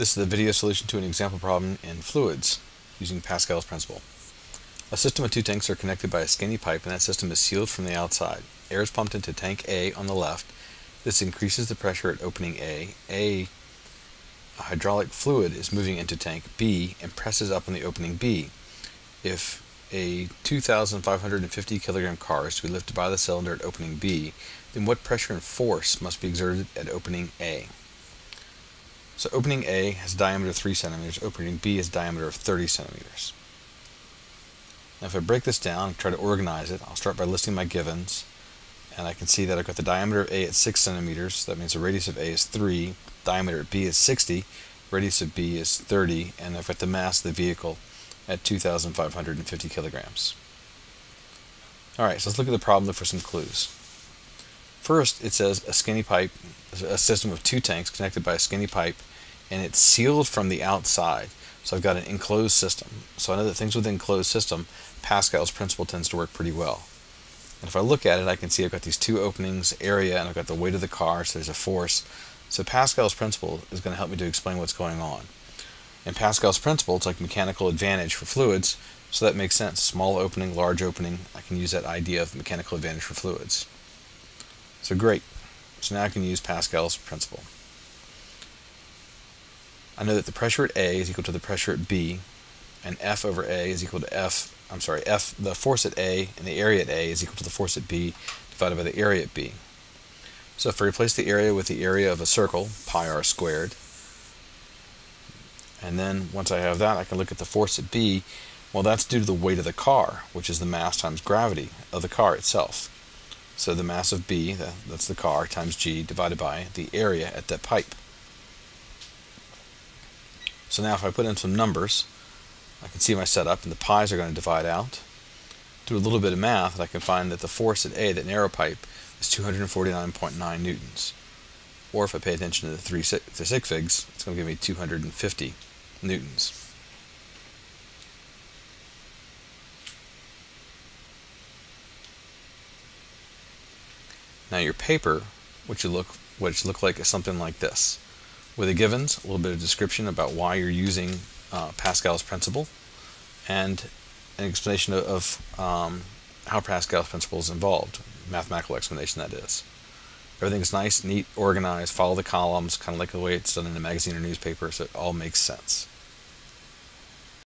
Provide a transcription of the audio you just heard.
This is the video solution to an example problem in fluids using Pascal's principle. A system of two tanks are connected by a skinny pipe, and that system is sealed from the outside. Air is pumped into tank A on the left. This increases the pressure at opening A. A hydraulic fluid is moving into tank B and presses up on the opening B. If a 2,550 kilogram car is to be lifted by the cylinder at opening B, then what pressure and force must be exerted at opening A? So opening A has a diameter of 3 centimeters, opening B has a diameter of 30 centimeters. Now if I break this down and try to organize it, I'll start by listing my givens, and I can see that I've got the diameter of A at 6 centimeters, that means the radius of A is 3, diameter of B is 60, radius of B is 30, and I've got the mass of the vehicle at 2,550 kilograms. Alright, so let's look at the problem, look for some clues. First, it says a skinny pipe, a system of two tanks connected by a skinny pipe, and it's sealed from the outside. So I've got an enclosed system. So I know that things with an enclosed system, Pascal's principle tends to work pretty well. And if I look at it, I can see I've got these two openings, area, and I've got the weight of the car, so there's a force. So Pascal's principle is going to help me to explain what's going on. In Pascal's principle, it's like mechanical advantage for fluids, so that makes sense. Small opening, large opening, I can use that idea of mechanical advantage for fluids. So great. So now I can use Pascal's principle. I know that the pressure at A is equal to the pressure at B, and F over A is equal to the force at A and the area at A is equal to the force at B divided by the area at B. So if I replace the area with the area of a circle, pi r squared, and then once I have that, I can look at the force at B. Well, that's due to the weight of the car, which is the mass times gravity of the car itself. So the mass of B, that's the car, times G divided by the area at that pipe. So now if I put in some numbers, I can see my setup, and the pi's are going to divide out. Do a little bit of math, and I can find that the force at A, that narrow pipe, is 249.9 newtons. Or if I pay attention to the sig figs, it's going to give me 250 newtons. Now your paper, what it should look like is something like this. With the givens, a little bit of description about why you're using Pascal's principle, and an explanation of how Pascal's principle is involved, mathematical explanation that is. Everything's nice, neat, organized, follow the columns, kind of like the way it's done in a magazine or newspaper, so it all makes sense.